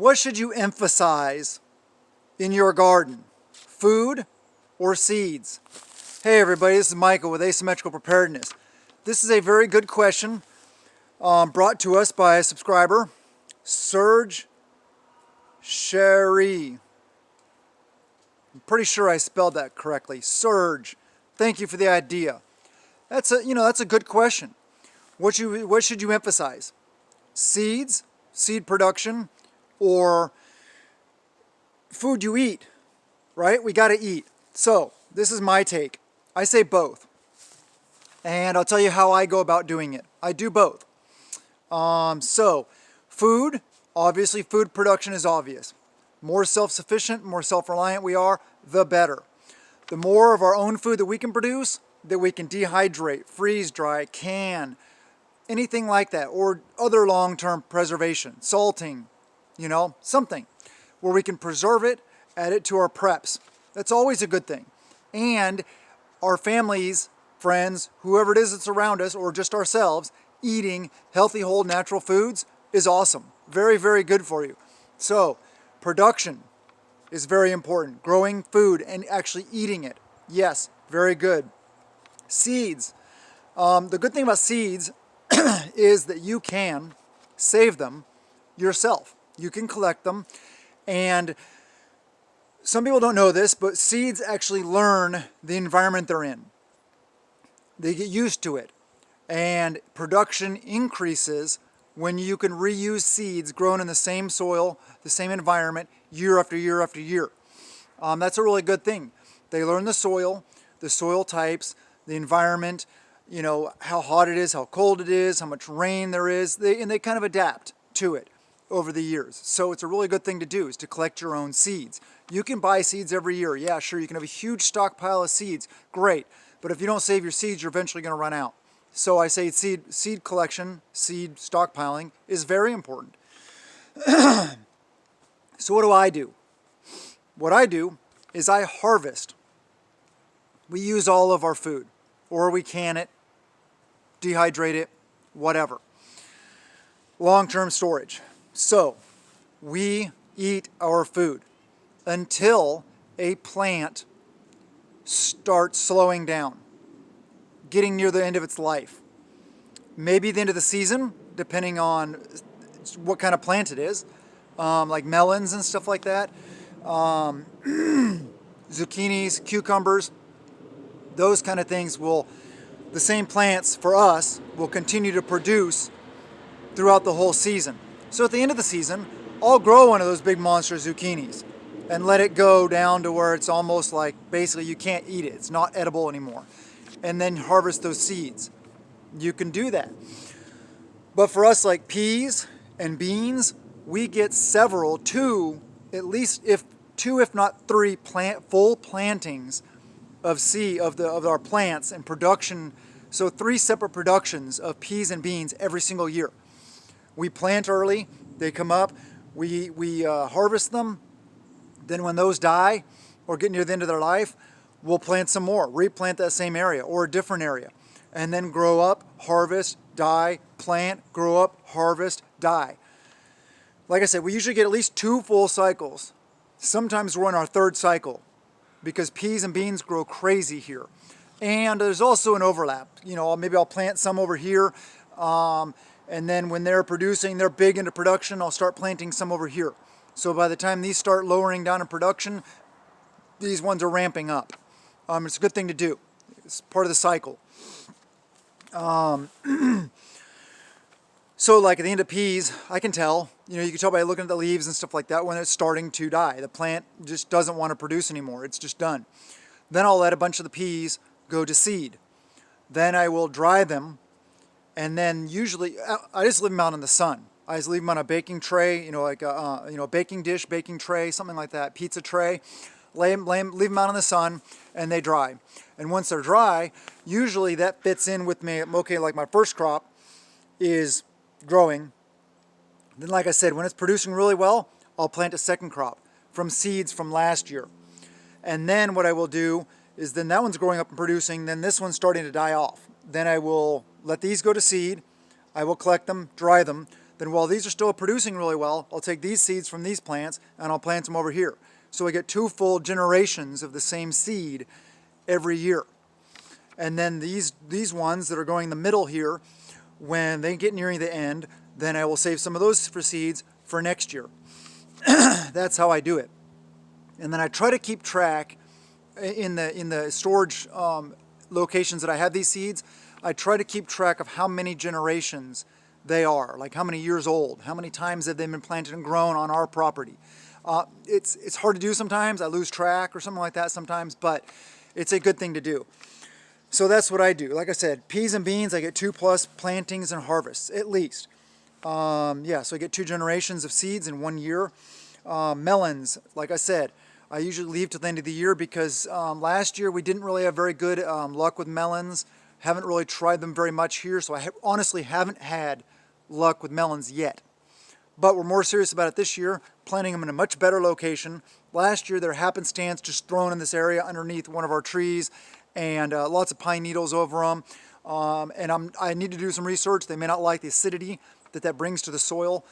What should you emphasize in your garden? Food or seeds? Hey everybody, this is Michael with Asymmetrical Preparedness. This is a very good question brought to us by a subscriber, Serge Sherry. I'm pretty sure I spelled that correctly. Serge, thank you for the idea. That's a good question. What should you emphasize? Seeds, seed production, or food you eat, right? We got to eat. So this is my take. I say both. And I'll tell you how I go about doing it. I do both. So food, obviously food production is obvious. More self-sufficient, more self-reliant we are, the better. The more of our own food that we can produce, that we can dehydrate, freeze dry, can, anything like that, or other long-term preservation, salting, something where we can preserve it, add it to our preps. That's always a good thing. And our families, friends, whoever it is that's around us, or just ourselves, eating healthy, whole, natural foods is awesome. Very, very good for you. So, production is very important. Growing food and actually eating it. Yes, very good. Seeds. The good thing about seeds is that you can save them yourself. You can collect them, and some people don't know this, but seeds actually learn the environment they're in. They get used to it, and production increases when you can reuse seeds grown in the same soil, the same environment, year after year after year. That's a really good thing. They learn the soil types, the environment, how hot it is, how cold it is, how much rain there is, and they kind of adapt to it over the years. So it's a really good thing to do, is to collect your own seeds. You can buy seeds every year. Yeah, sure, you can have a huge stockpile of seeds. Great. But if you don't save your seeds, you're eventually going to run out. So I say seed collection, seed stockpiling is very important. So what do I do? What I do is I harvest. We use all of our food, or we can it, dehydrate it, whatever. Long-term storage. So we eat our food until a plant starts slowing down, getting near the end of its life. Maybe the end of the season, depending on what kind of plant it is, like melons and stuff like that, zucchinis, cucumbers, those kind of things the same plants for us will continue to produce throughout the whole season. So at the end of the season, I'll grow one of those big monster zucchinis and let it go down to where it's almost like basically you can't eat it. It's not edible anymore. And then harvest those seeds. You can do that. But for us, like peas and beans, we get two, if not three full plantings of our plants and production. So 3 separate productions of peas and beans every single year. We plant early, they come up, we harvest them. Then when those die or get near the end of their life, we'll plant some more, replant that same area or a different area, and then grow up, harvest, die, plant, grow up, harvest, die. Like I said, we usually get at least 2 full cycles. Sometimes we're on our 3rd cycle because peas and beans grow crazy here. And there's also an overlap. Maybe I'll plant some over here, and then when they're big into production, I'll start planting some over here. So by the time these start lowering down in production, these ones are ramping up. It's a good thing to do. It's part of the cycle. So like at the end of peas, I can tell, you can tell by looking at the leaves and stuff like that when it's starting to die. The plant just doesn't want to produce anymore. It's just done. Then I'll let a bunch of the peas go to seed. Then I will dry them, and then usually I just leave them out in the sun. I just leave them on a baking tray, like a baking dish, baking tray, something like that, pizza tray. Leave them out in the sun, and they dry. And once they're dry, usually that fits in with me. Okay, like my first crop is growing. Then, like I said, when it's producing really well, I'll plant a second crop from seeds from last year. And then what I will do is then that one's growing up and producing, then this one's starting to die off. Then I will let these go to seed. I will collect them, dry them. then while these are still producing really well, I'll take these seeds from these plants and I'll plant them over here. So we get 2 full generations of the same seed every year. And then these ones that are going in the middle here, when they get nearing the end, then I will save some of those for seeds for next year. That's how I do it. And then I try to keep track in the storage locations that I have these seeds. I try to keep track of how many generations they are, like how many years old, how many times have they been planted and grown on our property. It's hard to do sometimes. I lose track or something like that sometimes, but it's a good thing to do. So that's what I do. Like I said, peas and beans, I get 2+ plantings and harvests, at least. Yeah, so I get 2 generations of seeds in 1 year. Melons, like I said, I usually leave till the end of the year because last year we didn't really have very good luck with melons. Haven't really tried them very much here, so I honestly haven't had luck with melons yet. But we're more serious about it this year, planting them in a much better location. Last year, they're happenstance just thrown in this area underneath one of our trees, and lots of pine needles over them. And I need to do some research. They may not like the acidity that brings to the soil.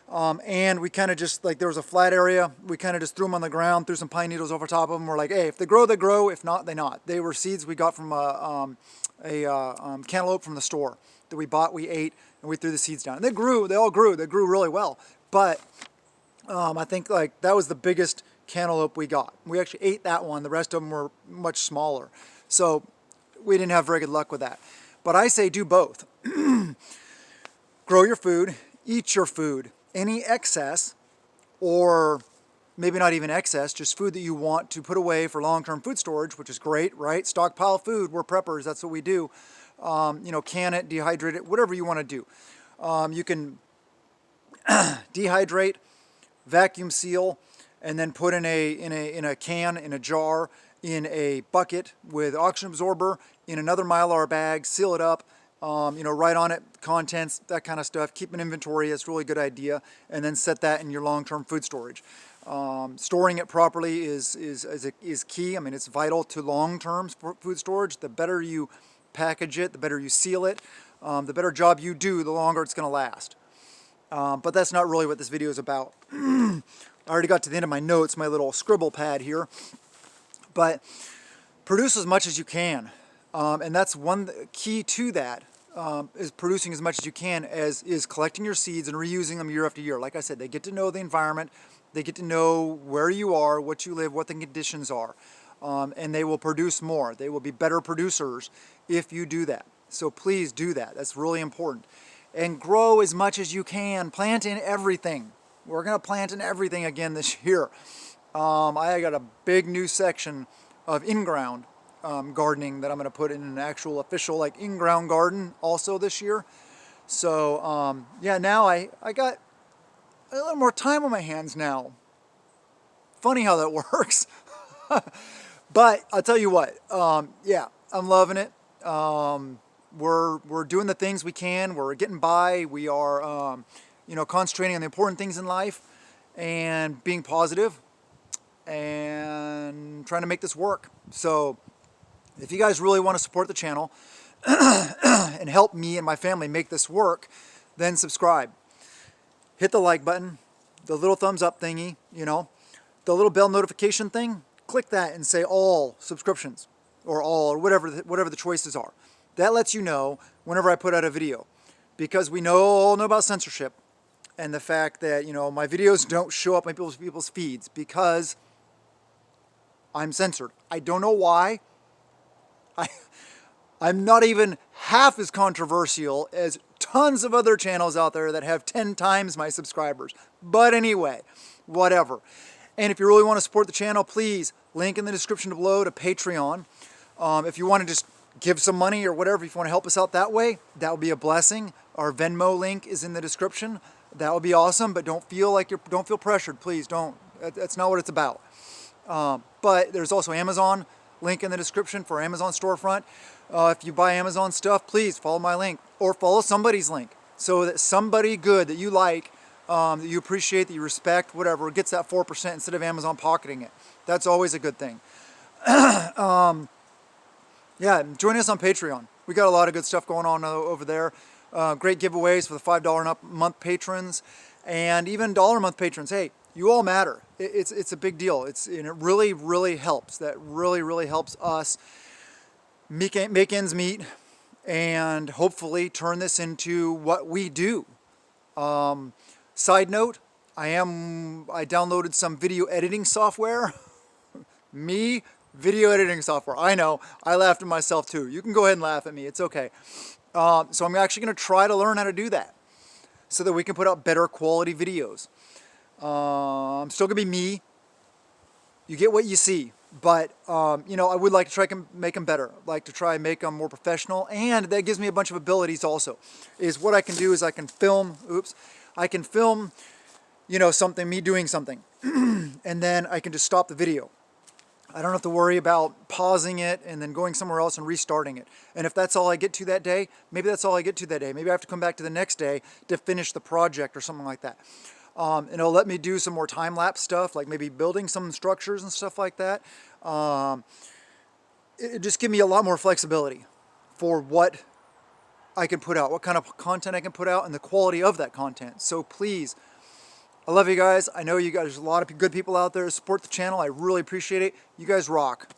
And we kind of just, like, there was a flat area, we kind of just threw them on the ground, threw some pine needles over top of them. We're like, hey, if they grow, they grow. If not, they not. They were seeds we got from a cantaloupe from the store that we bought, we ate, and we threw the seeds down. And they all grew really well. But I think like that was the biggest cantaloupe we got. We actually ate that one. The rest of them were much smaller. So we didn't have very good luck with that. But I say do both. Grow your food, eat your food. Any excess, or maybe not even excess, just food that you want to put away for long-term food storage, which is great, right? Stockpile food, we're preppers, that's what we do. Can it, dehydrate it, whatever you want to do. You can dehydrate, vacuum seal, and then put in a can, in a jar, in a bucket with oxygen absorber, in another Mylar bag, seal it up, write on it contents, that kind of stuff. Keep an inventory, that's a really good idea, and then set that in your long-term food storage. Storing it properly is key. I mean, it's vital to long-term food storage. The better you package it, the better you seal it, the better job you do, the longer it's going to last. But that's not really what this video is about. I already got to the end of my notes, my little scribble pad here. But produce as much as you can. And that's one key to that, is producing as much as you can, is collecting your seeds and reusing them year after year. Like I said, they get to know the environment, they get to know where you are, what you live, what the conditions are, and they will produce more. They will be better producers if you do that. So please do that. That's really important. And grow as much as you can. Plant in everything. We're going to plant in everything again this year. I got a big new section of in-ground gardening that I'm going to put in an actual official like in-ground garden also this year. So yeah, now I got a little more time on my hands now. Funny how that works. But I'll tell you what, yeah, I'm loving it. We're doing the things we can. We're getting by. We are concentrating on the important things in life and being positive and trying to make this work. So if you guys really want to support the channel and help me and my family make this work, then subscribe. Hit the like button, the little thumbs up thingy, the little bell notification thing, click that and say all subscriptions or all, or whatever the choices are. That lets you know whenever I put out a video, because we all know about censorship and the fact that, my videos don't show up on people's feeds because I'm censored. I don't know why. I'm not even half as controversial as tons of other channels out there that have 10 times my subscribers. But anyway, whatever. And if you really want to support the channel, please, link in the description below to Patreon. If you want to just give some money or whatever, if you want to help us out that way, that would be a blessing. Our Venmo link is in the description. That would be awesome, but don't feel pressured. Please don't. That's not what it's about. But there's also Amazon, link in the description for Amazon storefront. If you buy Amazon stuff, please follow my link or follow somebody's link so that somebody good that you like, that you appreciate, that you respect, whatever, gets that 4% instead of Amazon pocketing it. That's always a good thing. Yeah, join us on Patreon. We got a lot of good stuff going on over there. great giveaways for the $5 and up month patrons, and even $1 a month patrons. Hey, you all matter. It's a big deal. And it really, really helps. That really, really helps us make ends meet, and hopefully turn this into what we do. Side note, I downloaded some video editing software. Video editing software. I know, I laughed at myself too. You can go ahead and laugh at me, it's okay. So I'm actually going to try to learn how to do that so that we can put out better quality videos. I'm still going to be me. You get what you see. But, you know, I would like to try to make them better. Like to try and make them more professional. And that gives me a bunch of abilities also. Is what I can do is I can film, you know, me doing something. And then I can just stop the video. I don't have to worry about pausing it and then going somewhere else and restarting it. And if that's all I get to that day, maybe that's all I get to that day. Maybe I have to come back to the next day to finish the project or something like that. And it'll let me do some more time-lapse stuff, like maybe building some structures and stuff like that. It just gives me a lot more flexibility for what I can put out, what kind of content I can put out, and the quality of that content. So please, I love you guys. I know you guys, there's a lot of good people out there to support the channel. I really appreciate it. You guys rock.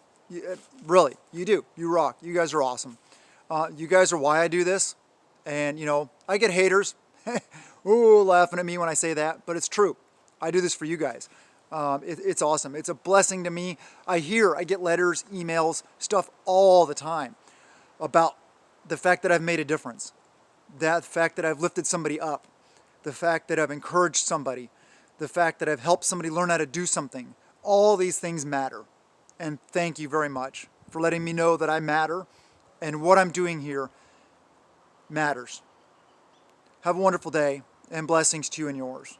Really, you do. You rock. You guys are awesome. You guys are why I do this. And, you know, I get haters. Ooh, laughing at me when I say that, but it's true. I do this for you guys. It's awesome. It's a blessing to me. I get letters, emails, stuff all the time about the fact that I've made a difference. That fact that I've lifted somebody up. The fact that I've encouraged somebody, the fact that I've helped somebody learn how to do something. All these things matter. And thank you very much for letting me know that I matter and what I'm doing here matters. Have a wonderful day and blessings to you and yours.